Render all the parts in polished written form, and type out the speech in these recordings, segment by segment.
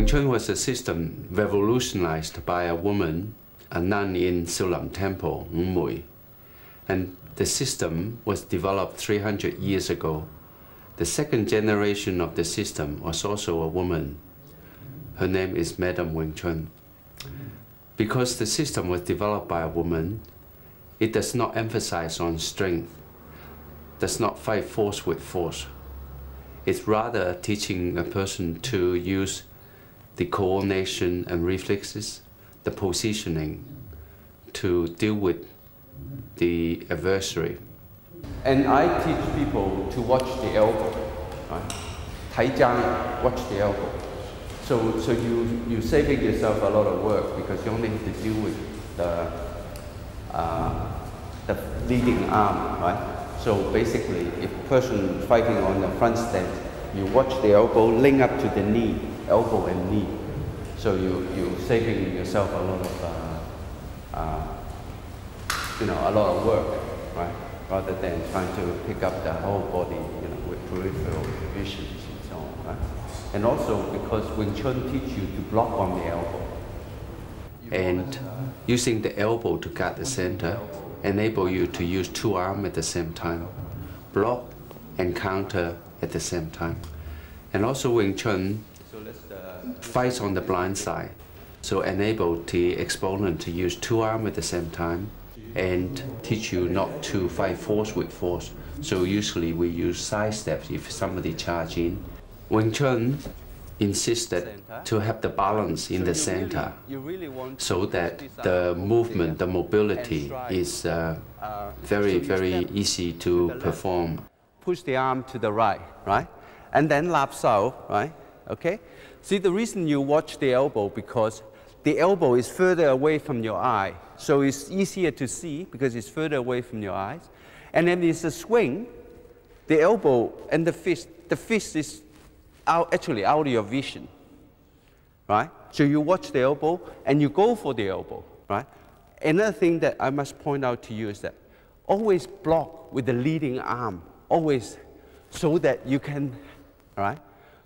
Chun was a system revolutionized by a woman, a nun in Silam Temple, Mui. And the system was developed 300 years ago. The second generation of the system was also a woman. Her name is Madam Wing Chun. Because the system was developed by a woman, it does not emphasize on strength, does not fight force with force. It's rather teaching a person to use the coordination and reflexes, the positioning, to deal with the adversary. And I teach people to watch the elbow. Right? 睇踭, watch the elbow. So you're saving yourself a lot of work because you only have to deal with the leading arm, right? So basically, if a person fighting on the front stance, you watch the elbow link up to the knee, elbow and knee. So you're saving yourself a lot of, a lot of work, right? Rather than trying to pick up the whole body, with peripheral visions and so on, right? And also because Wing Chun teach you to block on the elbow. And using the elbow to guard the center enable you to use two arms at the same time, block and counter at the same time. And also Wing Chun fights on the blind side, so enable the exponent to use two arms at the same time and teach you not to fight force with force. So usually we use side steps if somebody charges in. Wing Chun insisted to have the balance in the center so that the movement, the mobility is very, very easy to perform. Push the arm to the right, right? And then lap south, right? Okay? See, the reason you watch the elbow because the elbow is further away from your eye. So it's easier to see because it's further away from your eyes. And then there's a swing, the elbow and the fist is actually out of your vision, right? So you watch the elbow and you go for the elbow, right? Another thing that I must point out to you is that always block with the leading arm, always, so that you can, right?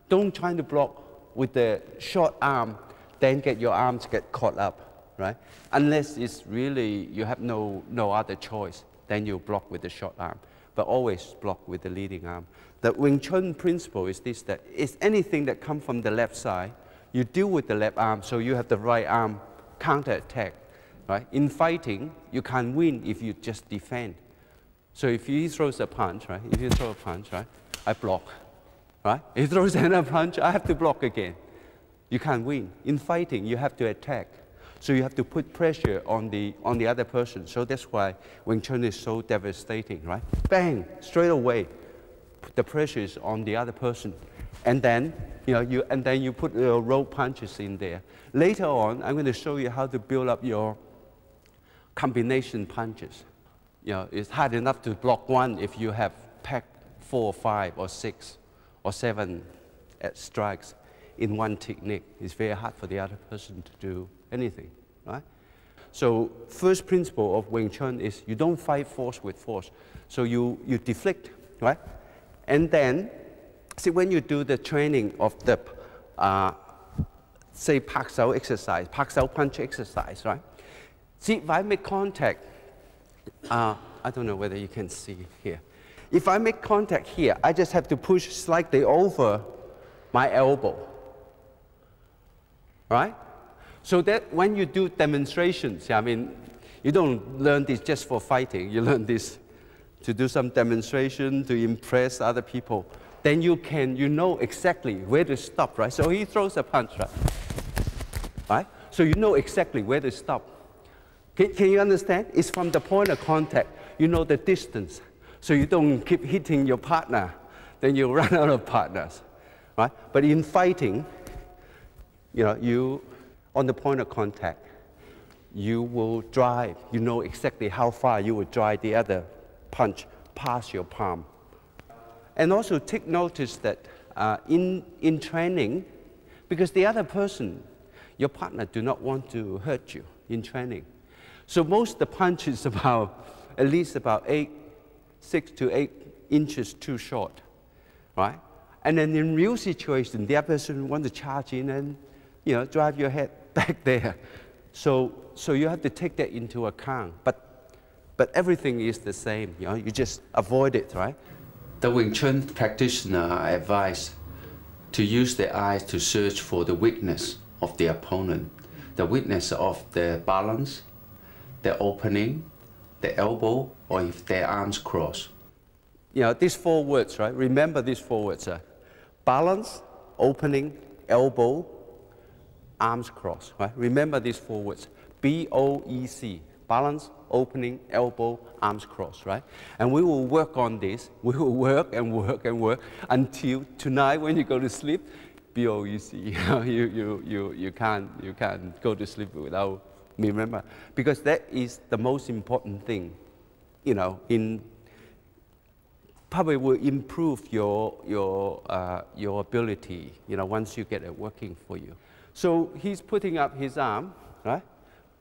Don't try to block with the short arm, then get your arms get caught up, right? Unless it's really, you have no other choice, then you block with the short arm. But always block with the leading arm. The Wing Chun principle is this, that it's anything that comes from the left side, you deal with the left arm, so you have the right arm counter-attack, right? In fighting, you can't win if you just defend. So if he throws a punch, right? If you throw a punch, right? I block, right? If he throws another punch, I have to block again. You can't win. In fighting, you have to attack. So you have to put pressure on the other person. So that's why Wing Chun is so devastating, right? Bang, straight away. The pressure is on the other person. And then, you put your rope punches in there. Later on, I'm going to show you how to build up your combination punches. It's hard enough to block one if you have packed 4 or 5 or 6 or 7 strikes in one technique. It's very hard for the other person to do anything, right? So first principle of Wing Chun is you don't fight force with force. So you deflect, right? And then, see, when you do the training of the, say, Pak Sao exercise, Pak Sao punch exercise, right? See, if I make contact, I don't know whether you can see here. If I make contact here, I just have to push slightly over my elbow, right? So that when you do demonstrations, you don't learn this just for fighting. You learn this to do some demonstration, to impress other people. Then you know exactly where to stop, right? So he throws a punch, right? So you know exactly where to stop. Can you understand? It's from the point of contact. You know the distance. So you don't keep hitting your partner. Then you run out of partners, right? But in fighting, you, on the point of contact, you will drive. You know exactly how far you will drive the other punch past your palm. And also take notice that in training, because the other person, your partner, do not want to hurt you in training. So most of the punch is at least about 6 to 8 inches too short, right? And then in real situation, the other person wants to charge in and you know, drive your head back there. So you have to take that into account. But everything is the same, you know, you just avoid it, right? The Wing Chun practitioner are advised to use their eyes to search for the weakness of the opponent, the weakness of the balance, the opening, the elbow, or if their arms cross. You know, these 4 words, right? Remember these 4 words. Balance, opening, elbow, arms cross, right? Remember these 4 words. B-O-E-C. Balance, opening, elbow, arms cross, right? And we will work on this. We will work and work and work until tonight when you go to sleep, B-O-E-C. You can't go to sleep without me, remember? Because that is the most important thing, you know, probably will improve your ability, you know, once you get it working for you. So he's putting up his arm, right?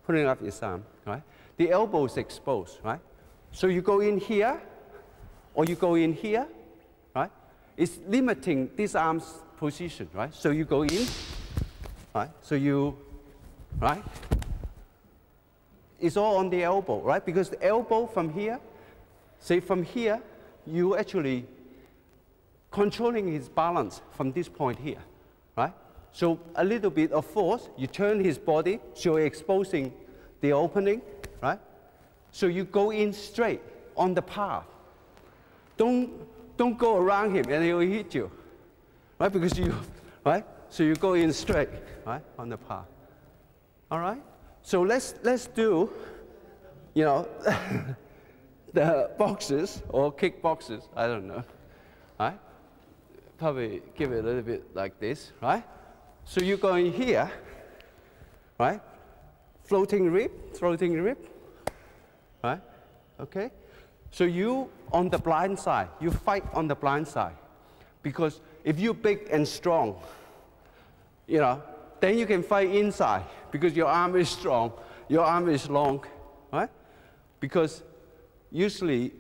Putting up his arm, right? The elbow is exposed, right? So you go in here, or you go in here, right? It's limiting this arm's position, right? So you go in, right? So you, right? It's all on the elbow, right? Because the elbow from here, say from here, you actually controlling his balance from this point here, right? So a little bit of force, you turn his body, so you're exposing the opening, right? So you go in straight on the path. Don't go around him and he'll hit you, right? Because you, right? So you go in straight, right, on the path. All right? So let's do, you know, the boxes or kickboxes, I don't know, right? Probably give it a little bit like this, right? So you go in here, right? Floating rib, right? Okay? So you, on the blind side, you fight on the blind side. Because if you're big and strong, you know, then you can fight inside because your arm is strong, your arm is long, right? Because usually,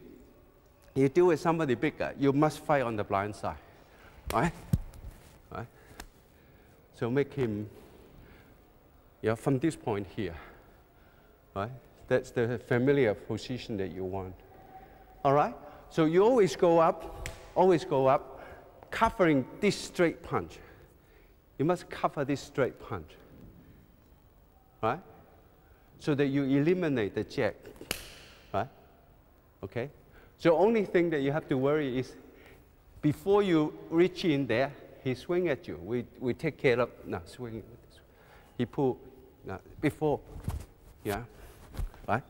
you deal with somebody bigger, you must fight on the blind side, right? Right? So make him, yeah, from this point here, right? That's the familiar position that you want. All right? So you always go up, covering this straight punch. You must cover this straight punch, right? So that you eliminate the jab, right? Okay? So only thing that you have to worry is before you reach in there, he swing at you. We take care of, no, swing. He pull, no, before, yeah, right?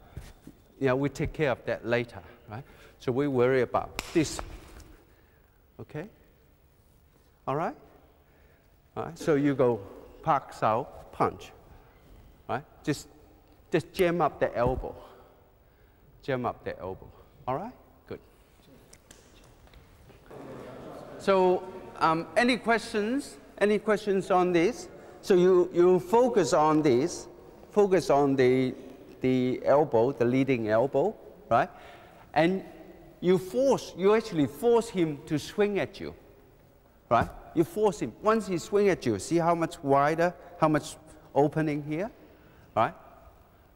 Yeah, we take care of that later, right? So we worry about this, okay? All right? All right, so you go park south, punch, right? Just jam up the elbow. Jam up the elbow. All right? Good. So, any questions? Any questions on this? So you focus on this. Focus on the elbow, the leading elbow, right? And you actually force him to swing at you, right? You force him. Once he swing at you, see how much wider, how much opening here, right?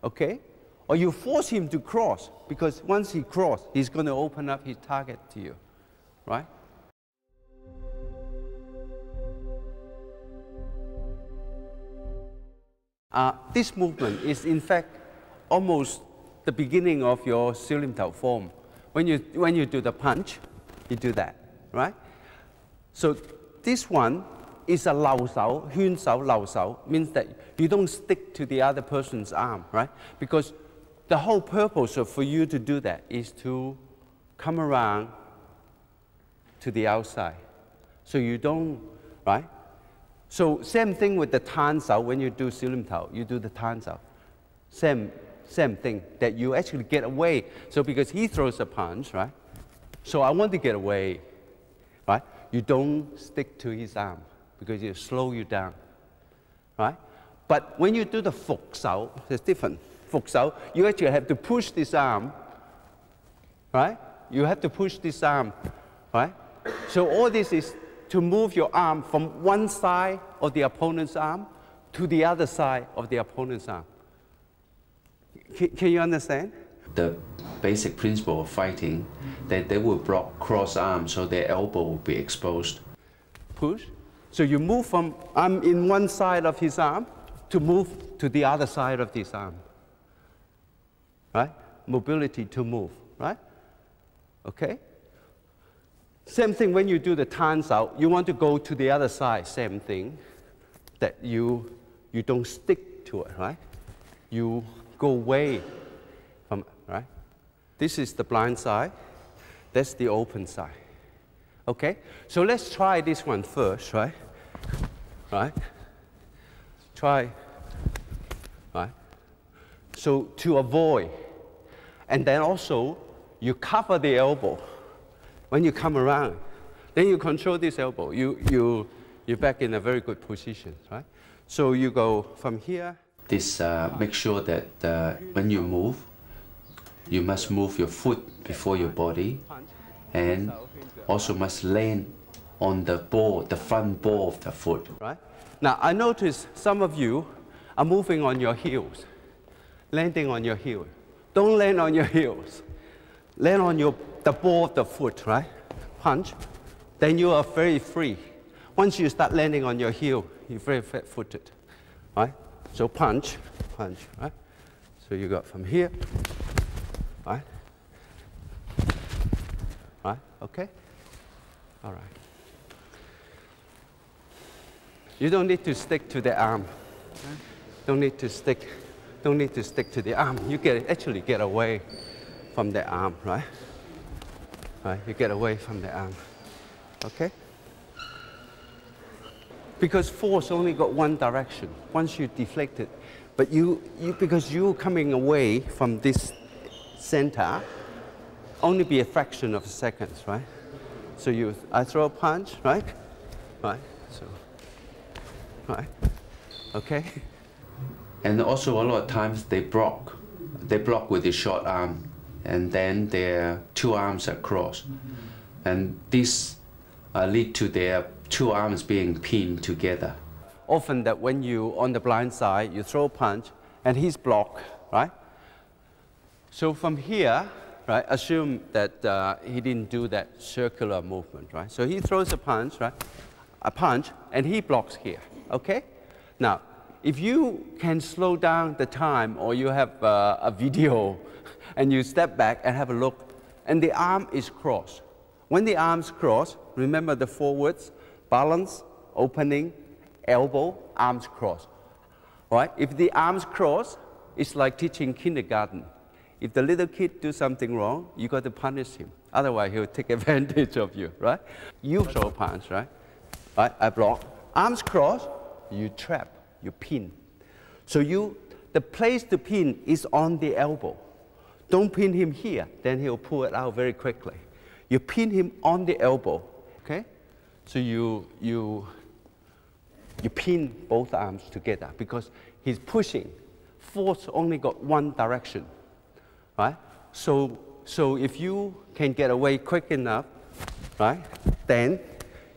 Okay? Or you force him to cross, because once he crosses, he's going to open up his target to you, right? This movement is, in fact, almost the beginning of your Silim Tao form. When you do the punch, you do that, right? So this one is a lao sao, hyun sao, lao sao, means that you don't stick to the other person's arm, right? Because the whole purpose for you to do that is to come around to the outside. So you don't, right? So same thing with the tan sao. When you do Silim Tao, you do the tan sao. Same thing, that you actually get away. So because he throws a punch, right? So I want to get away, right? You don't stick to his arm because it'll slow you down, right? But when you do the Fuk Sao, it's different. Fuk Sao, you actually have to push this arm, right? You have to push this arm, right? So all this is to move your arm from one side of the opponent's arm to the other side of the opponent's arm. Can you understand? The basic principle of fighting, that they will block cross arms so their elbow will be exposed. Push. So you move from I'm in one side of his arm to move to the other side of his arm. Right? Mobility to move, right? Okay? Same thing when you do the turns out, you want to go to the other side, same thing. That you don't stick to it, right? You go away from it, right? This is the blind side. That's the open side. Okay? So let's try this one first, right? Right? Try, right? So to avoid, and then also you cover the elbow when you come around. Then you control this elbow. You're back in a very good position, right? So you go from here. This makes sure that when you move, you must move your foot before your body, and also must land on the ball, the front ball of the foot. Right? Now I notice some of you are moving on your heels, landing on your heel. Don't land on your heels. Land on the ball of the foot, right? Punch. Then you are very free. Once you start landing on your heel, you're very flat-footed, right? So punch, punch, right? So you got from here, right? Right? Okay? All right. You don't need to stick to the arm. Don't need to stick to the arm. You actually get away from the arm, right? Right? You get away from the arm. Okay? Because force only got one direction. Once you deflect it, but because you're coming away from this center, only be a fraction of seconds, right? So I throw a punch, right? Right. So, right. Okay. And also a lot of times they block with the short arm, and then their two arms are crossed, and this lead to their two arms being pinned together. Often that when you on the blind side, you throw a punch and he's blocked, right? So from here, right, assume that he didn't do that circular movement, right? So he throws a punch, right? A punch, and he blocks here, okay? Now, if you can slow down the time, or you have a video and you step back and have a look, and the arm is crossed. When the arm's crossed, remember the forwards, balance, opening, elbow, arms crossed. All right? If the arms cross, it's like teaching kindergarten. If the little kid do something wrong, you got to punish him. Otherwise, he'll take advantage of you, right? You throw punch, right? Right? I block. Arms crossed, you trap, you pin. So the place to pin is on the elbow. Don't pin him here, then he'll pull it out very quickly. You pin him on the elbow, okay? So you pin both arms together because he's pushing. Force only got one direction, right? So if you can get away quick enough, right, then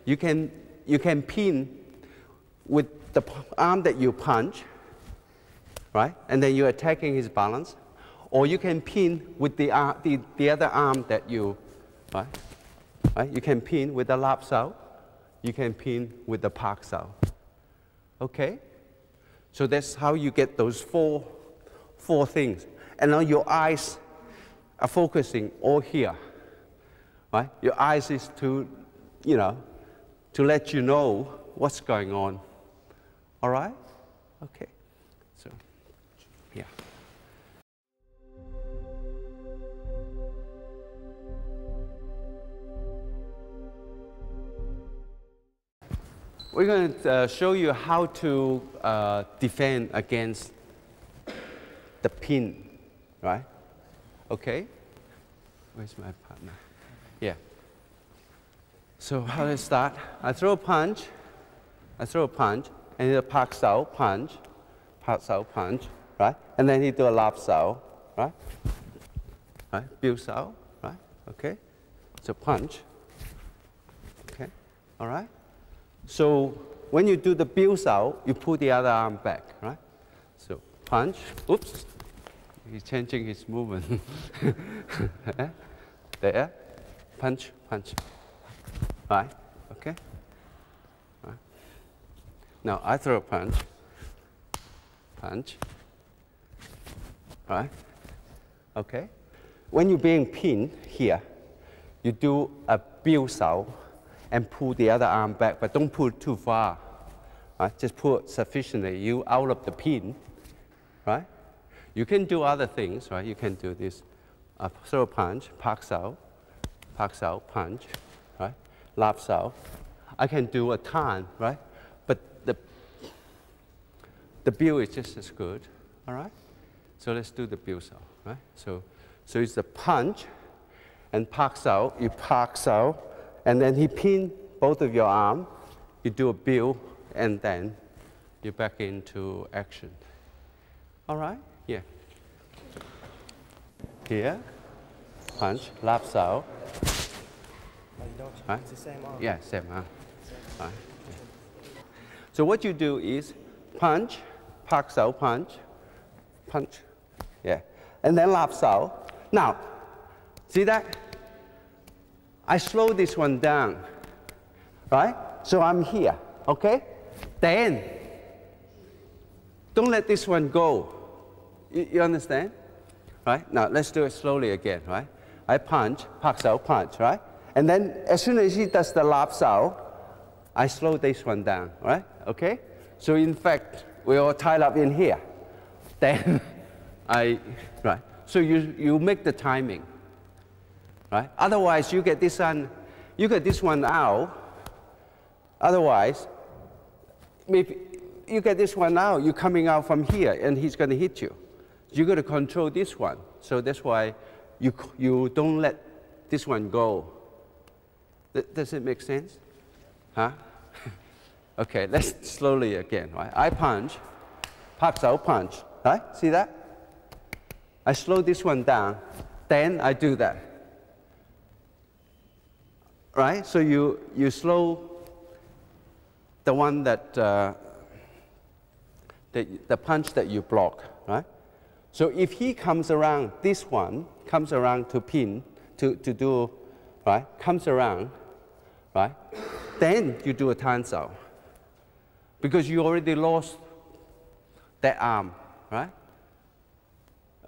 you can pin with the arm that you punch, right, and then you're attacking his balance, or you can pin with the other arm that you, right? You can pin with the lap sao, you can pin with the park sao. Okay? So that's how you get those four things. And now your eyes are focusing all here, right? Your eyes is to let you know what's going on. All right? Okay. So, yeah. We're going to show you how to defend against the pin, right? Okay? Where's my partner? Yeah. So how do I start? I throw a punch, and he park sao, punch, right? And then he do a lap sao, right? Right? Biu sao, right? Okay? So punch. Okay? All right? So when you do the bill sao, you pull the other arm back, right? So punch, oops, he's changing his movement. There, punch, punch, right, okay? Right. Now I throw a punch, punch, right, okay? When you're being pinned here, you do a bill sao and pull the other arm back, but don't pull too far. Right? Just pull sufficiently, you out of the pin, right? You can do other things, right? You can do this, throw punch, pak sao, punch, right? Lap sao. I can do a tan, right? But the bill is just as good, all right? So let's do the bill sao, right? So it's the punch and pak sao, you pak sao, and then he pin both of your arm, you do a bill, and then you're back into action. All right? Yeah. Here, punch, lap sao. Oh, you don't? Right? It's the same arm? Yeah, same arm. Right. Yeah. So what you do is punch, pak sao, punch, punch, yeah, and then lap sao. Now, see that? I slow this one down, right? So I'm here, okay? Then, don't let this one go. You understand? Right? Now, let's do it slowly again, right? I punch, pak sao, punch, right? And then, as soon as he does the lap sao, I slow this one down, right? Okay? So, in fact, we're all tied up in here. Then, right? So, you make the timing, right? Otherwise, you get this one out. Otherwise, maybe you get this one out, you're coming out from here, and he's going to hit you. You got to control this one. So that's why you don't let this one go. Does it make sense? Huh? Okay, let's slowly again. Right? I punch, pak sao punch. Right? See that? I slow this one down, then I do that. Right? So you slow the one that the punch that you block, right? So if he comes around, this one comes around to pin, to do, right? Comes around, right? Then you do a tan sao, because you already lost that arm, right?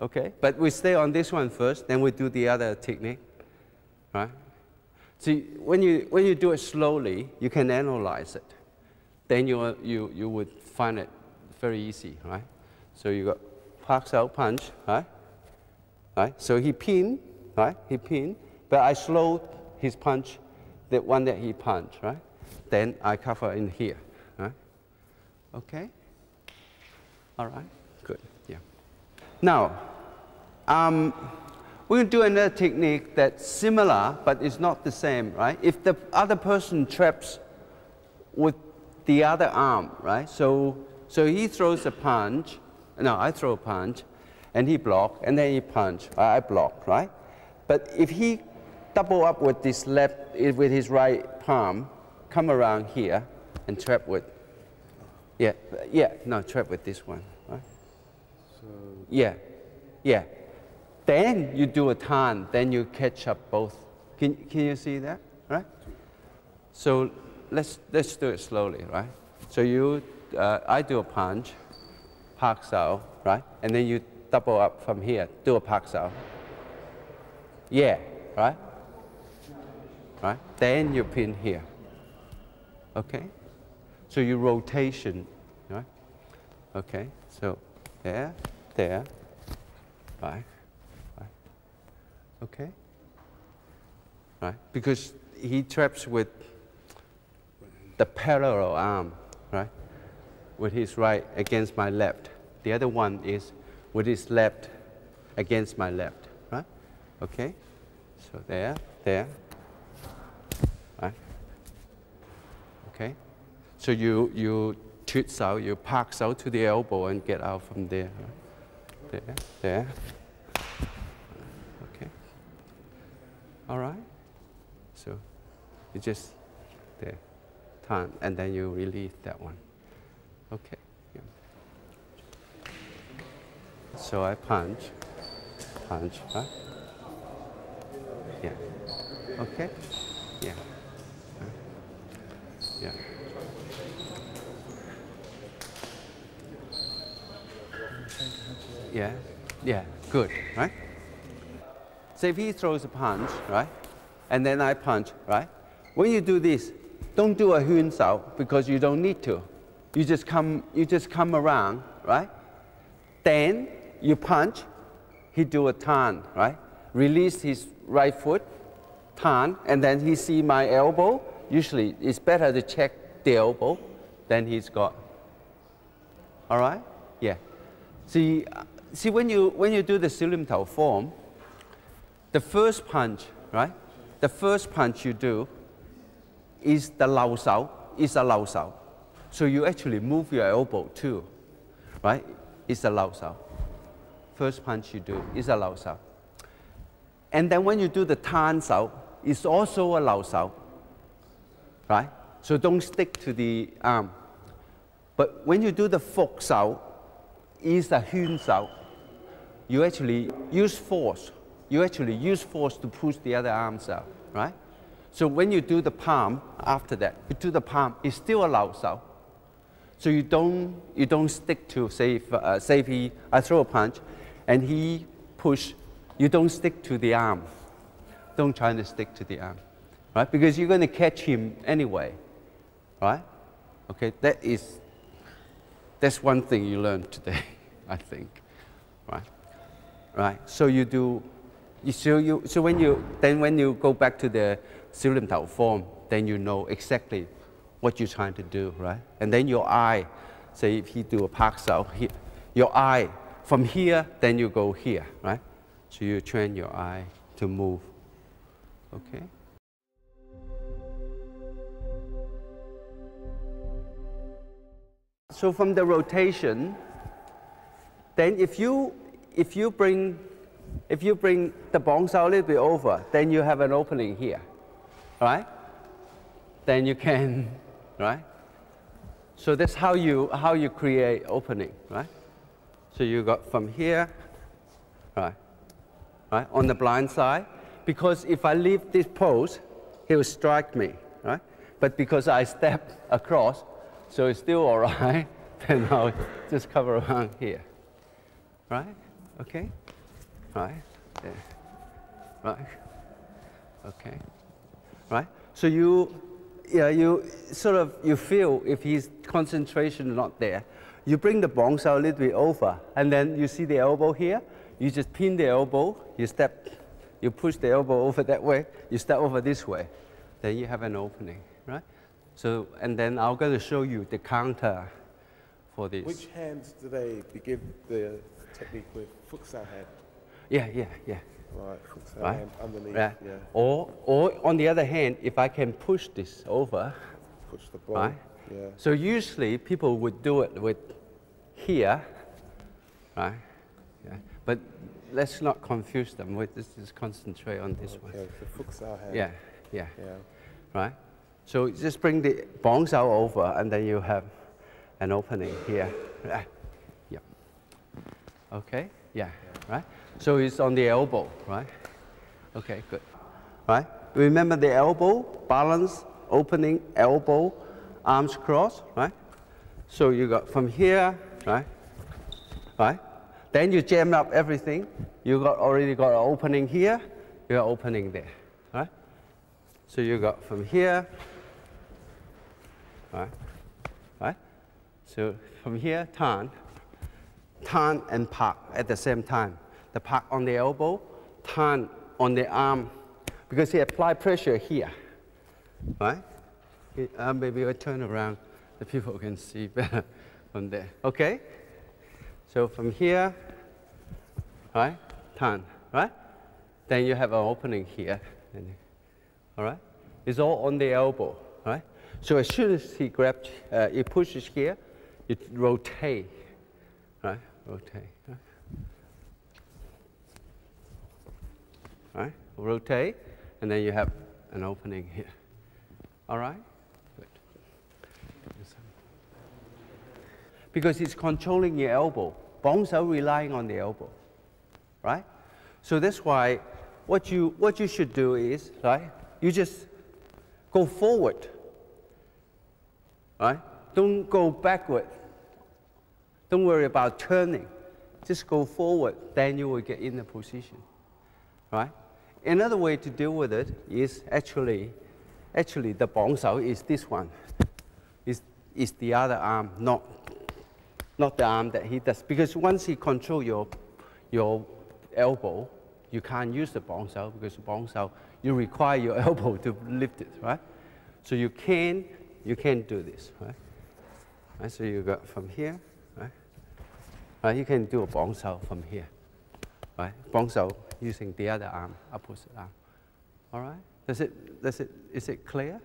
Okay, but we stay on this one first, then we do the other technique, right? See, when you do it slowly, you can analyze it. Then you would find it very easy, right? So you got pak sao punch, right? Right? So he pinned, right? He pinned, but I slowed his punch, the one that he punched, right? Then I cover in here, right? Okay? All right, good, yeah. Now, we're going to do another technique that's similar, but it's not the same, right? If the other person traps with the other arm, right? So he throws a punch, no, I throw a punch, and he blocks, and then he punch, I block, right? But if he double up with this left, with his right palm, come around here and trap with, trap with this one, right? So Yeah. Then you do a tan, then you catch up both. Can you see that, right? So let's do it slowly, right? So I do a punch, pak sao, right? And then you double up from here, do a pak sao. Yeah, right? Right? Then you pin here. Okay? So you rotation, right? Okay, so there, right? Okay? Right? Because he traps with the parallel arm, right? With his right against my left. The other one is with his left against my left, right? Okay? So there, right? Okay? So you chut sao, you pak sao to the elbow and get out from there, right? There. Okay? All right? So you just there. turn, and then you release that one. Okay. Yeah. So I punch, right? Yeah. Okay. Yeah. Yeah. Yeah. Yeah. Good. Right. So if he throws a punch, right, and then I punch, right? When you do this, don't do a 圈手 because you don't need to. You just come around, right? Then you punch, he do a turn, right? Release his right foot, turn, and then he see my elbow. Usually it's better to check the elbow than he's got. All right? Yeah. See when you do the 小念頭 form, the first punch, right? The first punch you do is the 漏手, is a 漏手. So you actually move your elbow too, right? It's a 漏手. First punch you do is a 漏手. And then when you do the 攤手, it's also a 漏手, right? So don't stick to the arm. But when you do the 復手, it's a 圈手. You actually use force. You actually use force to push the other arms out, right? So when you do the palm after that, you do the palm, it's still a 漏手. So you don't stick to, say if I throw a punch and he push, you don't stick to the arm. Don't try to stick to the arm, right? Because you're going to catch him anyway, right? Okay, that's one thing you learned today, I think, right? Right. So you do. So when you go back to the 小念頭 form, then you know exactly what you're trying to do, right? And then your eye, say if he do a 拍手 here, your eye from here, then you go here, right? So you train your eye to move. Okay. So from the rotation, then if you bring the 綁手 a little bit over, then you have an opening here, right? Then you can, right? So that's how you create opening, right? So you got from here, right, on the blind side, because if I leave this pose, he will strike me, right? But because I step across, so it's still all right, then I'll just cover around here, right? Okay, right, there, right, okay, right. So you feel if his concentration is not there, you bring the 綁手 a little bit over, and then you see the elbow here. You just pin the elbow. You push the elbow over that way. You step over this way, then you have an opening, right? So and then I'm going to show you the counter for this. Which hands do they begin the technique with? 福手 hand. Yeah. Right, 福手 Right. hand underneath. Yeah. Yeah. Or on the other hand, if I can push this over, Push the ball. right? Yeah. So usually people would do it with here, right? Yeah. But let's not confuse them. Let's just concentrate on this one. Okay, the 福手 hand. Yeah. Yeah. Right? So just bring the 綁手 over, and then you have an opening here. Yeah. Okay? Yeah. Right? So it's on the elbow, right? Okay, good. Right? Remember the elbow, balance, opening, elbow, arms crossed, right? So you got from here, right? Right? Then you jam up everything. You already got an opening here, you got opening there, right? So you got from here, right? So from here, turn and park at the same time. The park on the elbow, turn on the arm, because he apply pressure here, right? Maybe I turn around, the people can see better from there. Okay? So from here, right? Turn, right? Then you have an opening here. All right? It's all on the elbow, right? So as soon as he grabs, he pushes here, you rotate, right? Rotate, right? Right? Rotate, and then you have an opening here. All right? Good. because it's controlling your elbow. 綁手 relying on the elbow, right? So that's why what you should do is, right, you just go forward, right? Don't go backward. Don't worry about turning. Just go forward, then you will get in the position, right? Another way to deal with it is actually the 綁手 is this one. Is the other arm, not the arm that he does. Because once he controls your elbow, you can't use the 綁手because 綁手, you require your elbow to lift it, right? So you can do this, right? So you got from here, right? You can do a 綁手 from here, right? 綁手 using the other arm, opposite arm. All right? Is it clear?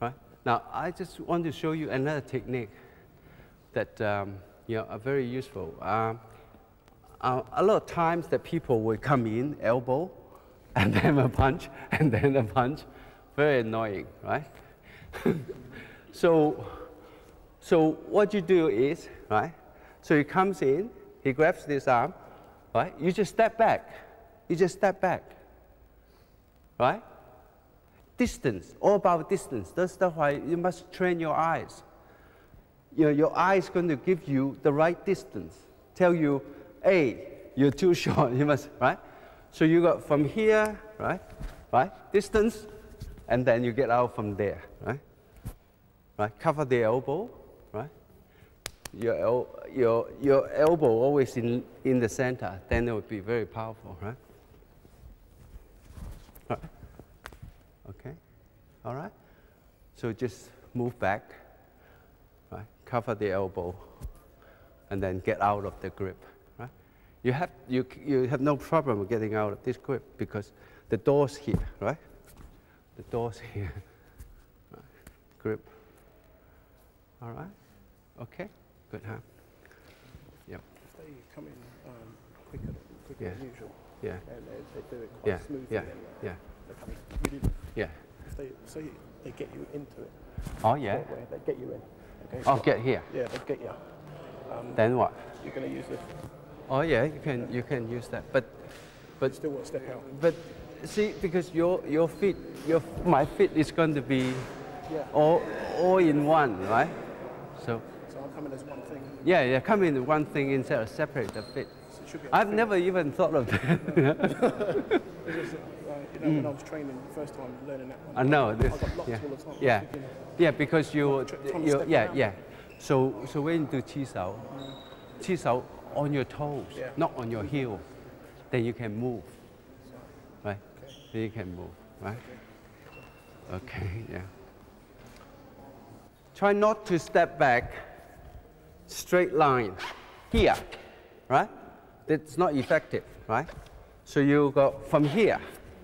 Right? Now I just want to show you another technique that are very useful. A lot of times that people will come in, elbow, and then a punch, and then a punch. Very annoying, right? So what you do is, right? So he comes in, he grabs this arm, right? You just step back. You just step back, right? Distance, all about distance. That's why you must train your eyes. Your eye is going to give you the right distance. Tell you, hey, you're too short. You must, right? So you got from here, right? Distance, and then you get out from there, right? Cover the elbow, right? Your elbow always in the center. Then it would be very powerful, right? Okay, all right. So just move back. Right? Cover the elbow, and then get out of the grip. Right? You have no problem getting out of this grip because the door's here, right? The door's here. Right? Grip. All right. Okay. Good, huh? Yep. They come in quicker than usual. Yeah. And they do it quite smoothly. Yeah. They're coming really. Yeah. If they get you into it. Oh yeah. Way, they get you in. Okay, oh, get here. Yeah, they get you. Then what? You're going to use this. Oh yeah, you can use that, but still want to step out. But see, because your feet, my feet is going to be all in one, right? So I'll come in as one thing. Yeah, come in one thing instead of separate the feet. So I've never even thought of that. Because, when I was training the first time, learning that one, I know I this. got locked all the time. Yeah, because you yeah. So when you do 起手, 起手 on your toes, not on your heel, then you can move, right? Okay. Then you can move, right? Okay, yeah. Try not to step back, straight line, here, right? That's not effective, right? So you go from here,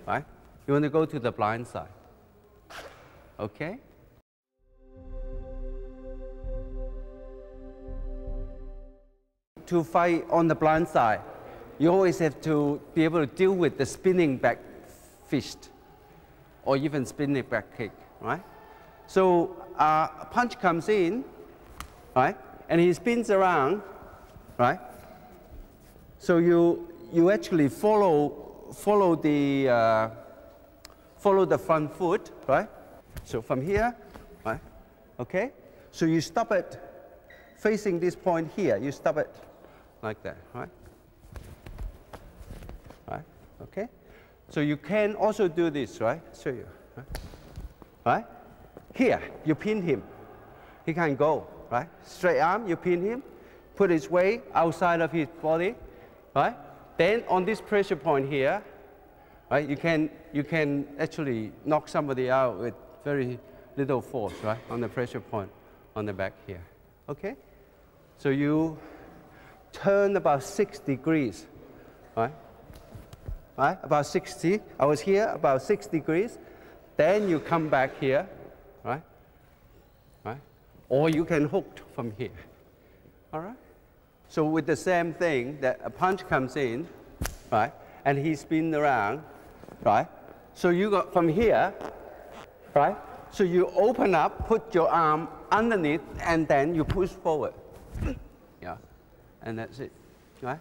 right? You want to go to the blind side, okay? To fight on the blind side, you always have to be able to deal with the spinning back fist or even spinning back kick, right? So a punch comes in, right? And he spins around, right? So you actually follow the front foot, right? So from here, right? Okay? So you stop it facing this point here. You stop it like that, right? Right? Okay? So you can also do this, right? Show you, right? Here, you pin him. He can't go, right? Straight arm, you pin him, put his weight outside of his body, right? Then on this pressure point here, right? You can actually knock somebody out with very little force, right? On the pressure point on the back here, okay? So you turn about 6 degrees, right? Right? About 60. I was here, about 6 degrees. Then you come back here, right? Right? Or you can hook from here. All right? So with the same thing, that a punch comes in, right? And he spins around, right? So you got from here, right? So you open up, put your arm underneath, and then you push forward. and that's it, right?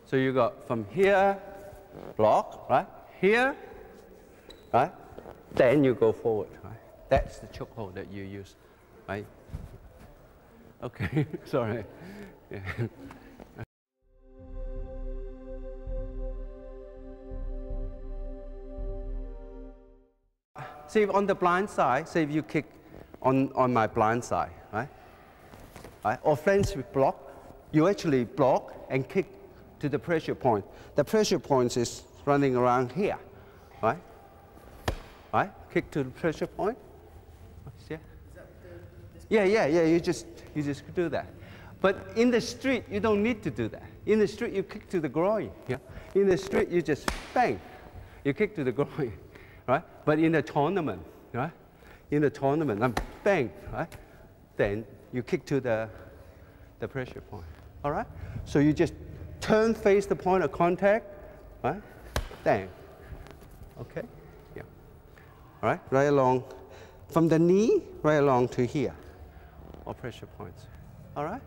So you got from here, block, right? Here, right? Then you go forward, right? That's the chokehold that you use, right? Okay, sorry. Yeah. See, on the blind side, say if you kick on my blind side, right? Or fence with block, you actually block and kick to the pressure point. The pressure point is running around here, right? Right? Kick to the pressure point. Yeah. Yeah. You just do that. But in the street, you don't need to do that. In the street, you kick to the groin. Yeah. In the street, you just bang. You kick to the groin, right? But in the tournament, right? In the tournament, bang, right? Then you kick to the pressure point. All right. So you just turn, face the point of contact, right? Bang. Okay. Yeah. All right. Right along, from the knee right along to here, all pressure points. All right.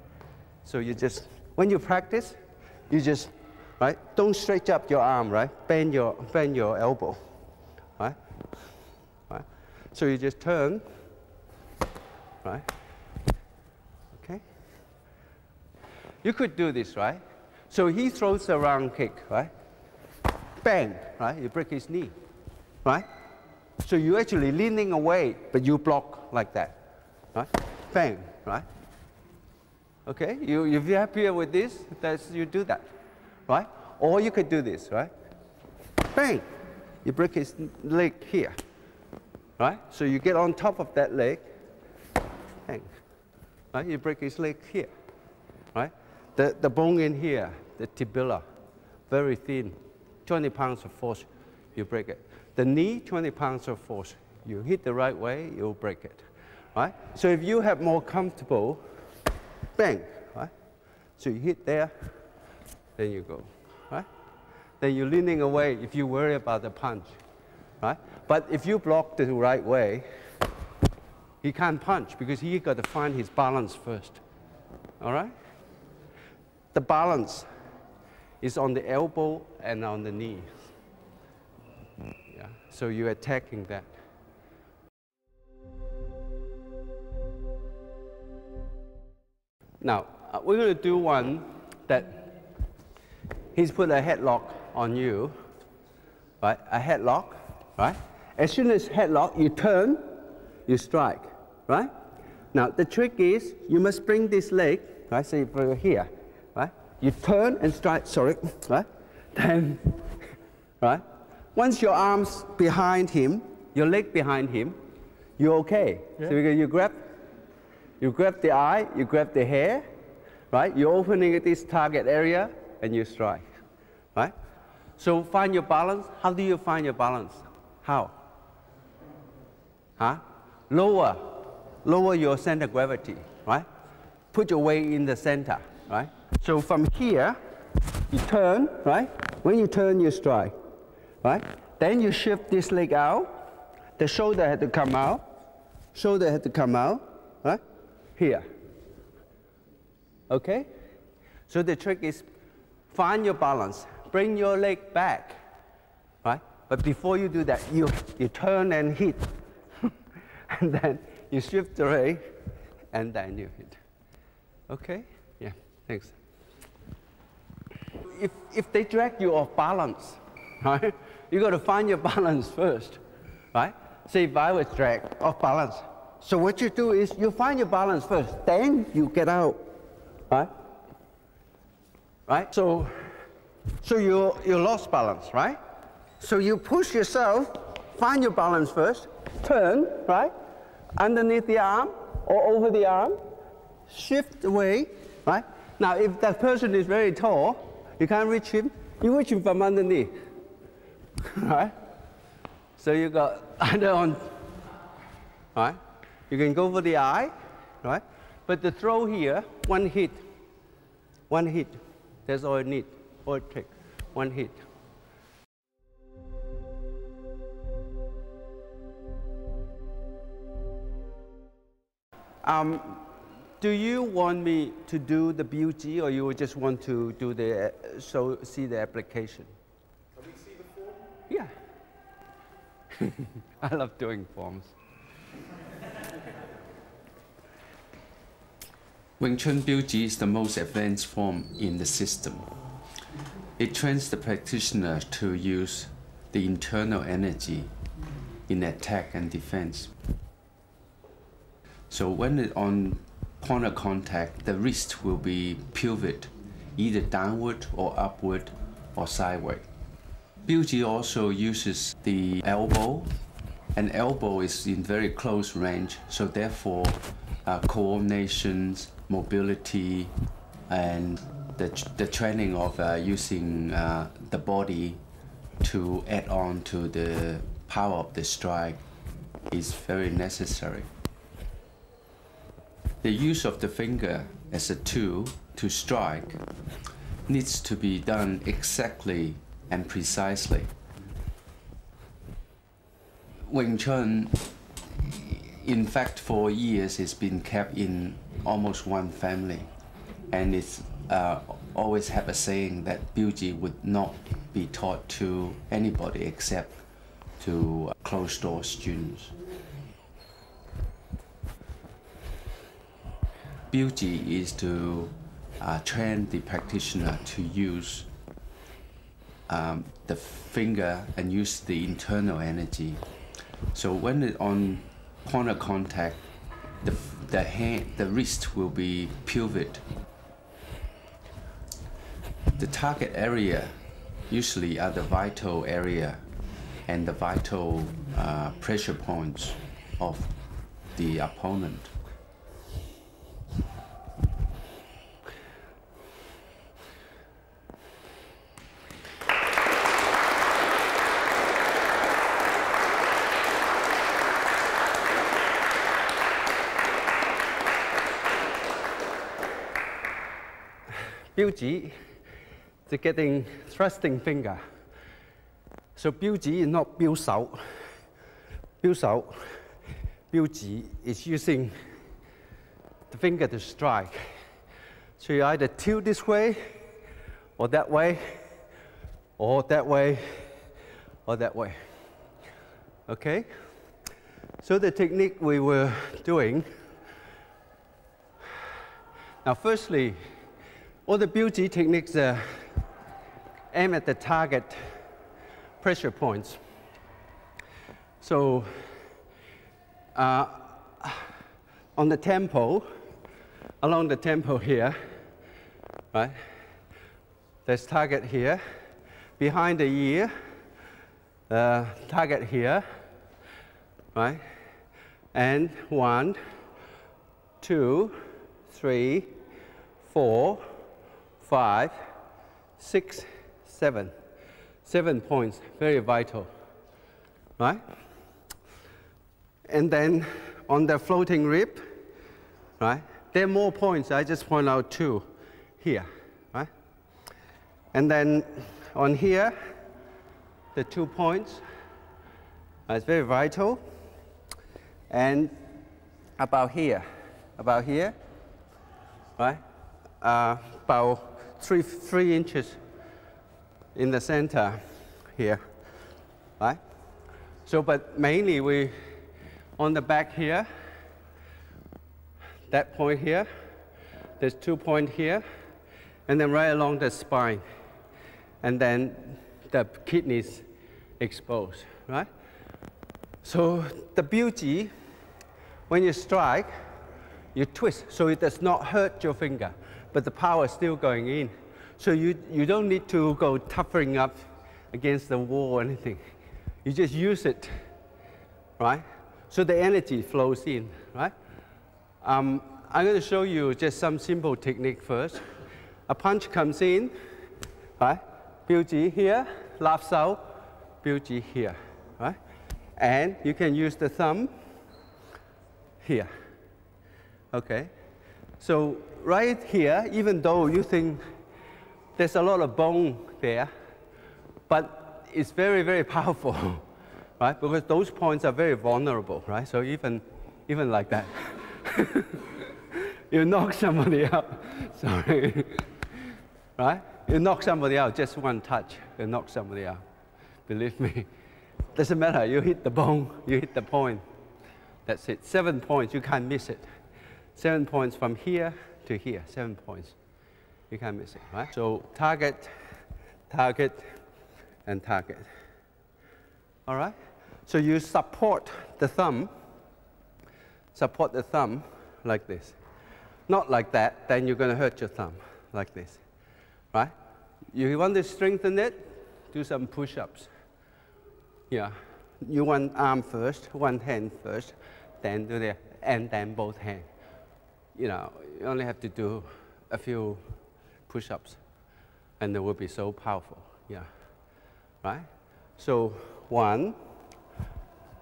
So you just, when you practice, you just, right? Don't stretch up your arm, right? Bend your elbow, right? Right. So you just turn, right? Okay. You could do this, right? So he throws a round kick, right? Bang, right? You break his knee, right? So you're actually leaning away, but you block like that, right? Bang, right? Okay, if you're happier with this, you do that, right? Or you could do this, right? Bang, you break his leg here, right? So you get on top of that leg, bang, right? You break his leg here, right? The bone in here, the tibia, very thin, 20 pounds of force, you break it. The knee, 20 pounds of force. You hit the right way, you'll break it, right? So if you have more comfortable, bang, right? So you hit there, then you go, right? Then you're leaning away if you worry about the punch, right? But if you block the right way, he can't punch because he got to find his balance first, all right? The balance is on the elbow and on the knee. Yeah. So you're attacking that. Now, we're going to do one that he's put a headlock on you, right? A headlock, right? As soon as headlock, you turn, you strike, right? Now, the trick is you must bring this leg, right? So you put it here, right? You turn and strike, sorry, right? Then, right? Once your arm's behind him, your leg behind him, you're okay. Yeah. So you grab the eye, you grab the hair, right? You're opening this target area and you strike, right? So find your balance. How do you find your balance? How? Huh? Lower your center of gravity, right? Put your weight in the center, right? So from here, you turn, right? When you turn, you strike, right? Then you shift this leg out. The shoulder had to come out. Shoulder had to come out, right? Here. Okay? So the trick is find your balance. Bring your leg back, right? But before you do that, you turn and hit. And then you shift the leg, and then you hit. Okay? Yeah, thanks. If they drag you off balance, right? You got to find your balance first, right? Say if I was dragged off balance. So what you do is you find your balance first, then you get out, right? Right? So you lost balance, right? So you push yourself, find your balance first, turn, right? Underneath the arm or over the arm, shift away, right? Now if that person is very tall, you can't reach him, you reach him from underneath, right? So you got either on, right? You can go for the eye, right? But the throw here, one hit. That's all it needs, all it takes, one hit. do you want me to do the BUG or you just want to do the, see the application? Can we see the form? Yeah. I love doing forms. Wing Chun BUG is the most advanced form in the system. It trains the practitioner to use the internal energy in attack and defense. So when it on point of contact, the wrist will be pivot, either downward or upward or sideways. BUG also uses the elbow, and elbow is in very close range, so therefore coordination, mobility, and the training of using the body to add on to the power of the strike is very necessary. The use of the finger as a tool to strike needs to be done exactly and precisely. Wing Chun, in fact, for years, it's been kept in almost one family, and it's always have a saying that BUG would not be taught to anybody except to closed-door students. BUG is to train the practitioner to use the finger and use the internal energy. So when it on point of contact, the wrist will be pivot. The target area usually are the vital area and the vital pressure points of the opponent. BUG, the getting thrusting finger. So BUG is not 標手. 標手, BUG is using the finger to strike. So you either tilt this way, or that way, or that way, or that way. Okay? So the technique we were doing. Now, firstly, all the BUG techniques aim at the target pressure points. So on the tempo, along the tempo here, right? There's target here. Behind the ear, target here, right? And 1, 2, 3, 4, 5, 6, 7. 7 points, very vital, right? And then on the floating rib, right? There are more points. I just point out 2 here, right? And then on here, the 2 points. It's very vital. And about here, right? About 3 inches in the center here, right? So, but mainly we, on the back here, that point here, there's 2 points here, and then right along the spine, and then the kidneys exposed, right? So the BUG, when you strike, you twist, so it does not hurt your finger, but the power is still going in. So you don't need to go toughening up against the wall or anything. You just use it, right? So the energy flows in, right? I'm going to show you just some simple technique first. A punch comes in, right? BUG here, left side, BUG here, right? And you can use the thumb here, okay? So right here, even though you think there's a lot of bone there, but it's very, very powerful, right? Because those points are very vulnerable, right? So even like that, You knock somebody out. Sorry. Right? You knock somebody out, just one touch, you knock somebody out. Believe me. Doesn't matter, you hit the bone, you hit the point. That's it. 7 points, you can't miss it. 7 points from here to here, 7 points. You can't miss it, right? So target, target, and target. All right? So you support the thumb like this. Not like that, then you're going to hurt your thumb, like this, right? You want to strengthen it, do some push-ups. Yeah, you one arm first, one hand first, then do the, and then both hands. You know, you only have to do a few push-ups, and it will be so powerful, yeah, right? So 1,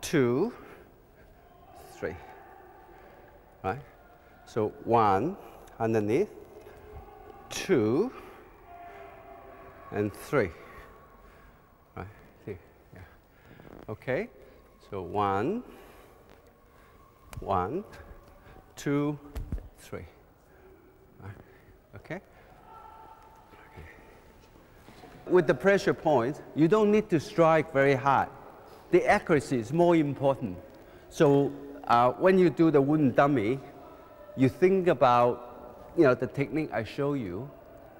2, 3, right? So 1 underneath, 2, and 3. Right here, yeah. Okay. So 1, 2, 3. Right. Okay. With the pressure point, you don't need to strike very hard. The accuracy is more important. So when you do the wooden dummy, you think about, you know, the technique I show you.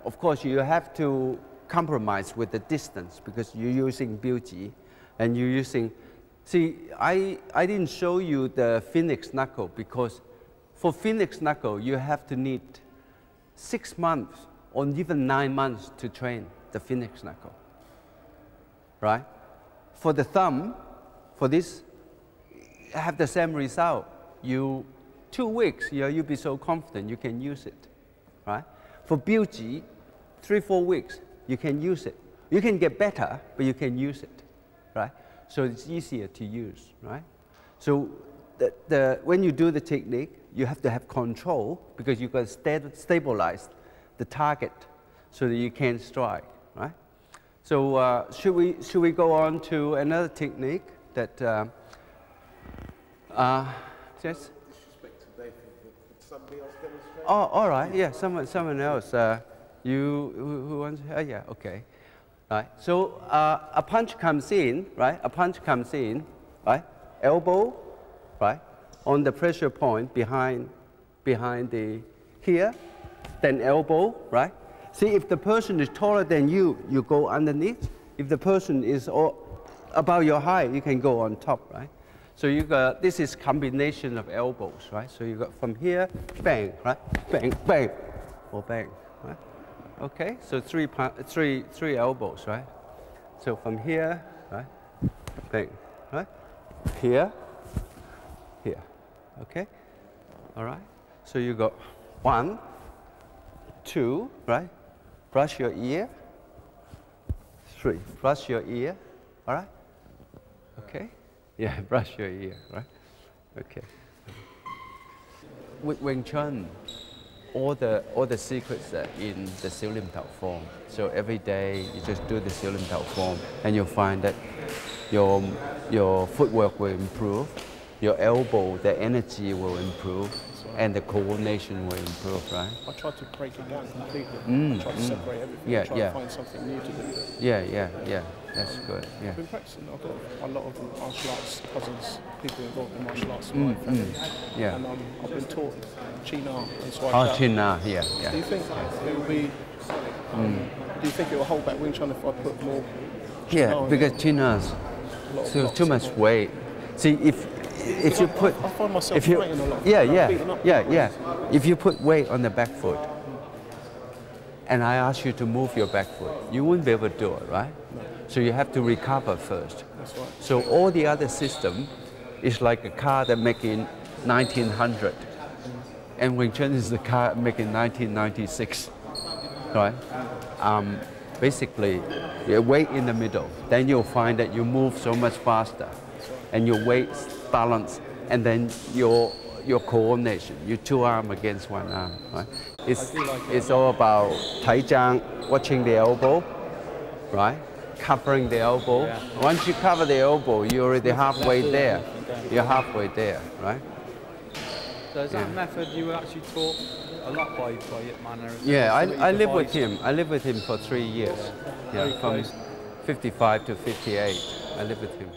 Of course, you have to compromise with the distance because you're using Bilji and you're using. See, I didn't show you the Phoenix knuckle because for Phoenix knuckle you have to need 6 months or even 9 months to train the Phoenix knuckle, right? For the thumb, for this, have the same result. 2 weeks, you'll be so confident you can use it, right? For Bilji, 3-4 weeks, you can use it. You can get better, but you can use it, right? So it's easier to use, right? So when you do the technique, you have to have control because you've got to stabilize the target so that you can strike, right? So should we go on to another technique that yes? Somebody else demonstrate? Oh, all right. Yeah, someone else. Who wants? Yeah. Okay. Right. So a punch comes in, right? A punch comes in, right? Elbow, right? On the pressure point behind the here, then elbow, right? See, if the person is taller than you, you go underneath. If the person is about your height, you can go on top, right? So you got, this is combination of elbows, right? So you got from here, bang, right? Bang, bang, or bang, right? Okay, so three elbows, right? So from here, right? Bang, right? Here, here, okay? All right? So you got 1, 2, right? Brush your ear. 3, brush your ear, all right? Okay? Yeah, brush your ear, right? Okay. With Wing Chun, all the secrets are in the Siu Lim Tao form. So every day you just do the Siu Lim Tao form and you'll find that your footwork will improve, your elbow, the energy will improve, and the coordination will improve, right? I try to break it down completely. I try to separate everything. Yeah, I try to find something new to do. Yeah. That's good. Yeah. I've been practicing. I've got a lot of martial arts cousins, people involved in martial arts in my family. Yeah. And I've been taught Cheung, and so Oh, Cheung, yeah. Do you think it will be? Do you think it will hold back Wing Chun if I put more? Yeah, because Cheung has too much weight. See, if you put, I find myself if you, fighting a lot. yeah. If you put weight on the back foot, and I ask you to move your back foot, you wouldn't be able to do it, right? No. So you have to recover first. That's right. So all the other system is like a car that make in 1900, and Wing Chun is the car made in 1996, right? Basically, you weight in the middle. Then you'll find that you move so much faster, and your weight balance, and then your coordination, your 2 arms against 1 arm, right? It's all about Tai Zhang, watching the elbow, right? Covering the elbow. Yeah. Once you cover the elbow, you're already halfway there. You're halfway there, right? So is that a method you were actually taught a lot by Ip Man? Yeah, I live with him. I lived with him for 3 years. Very Yeah, from close. 55 to 58. I lived with him.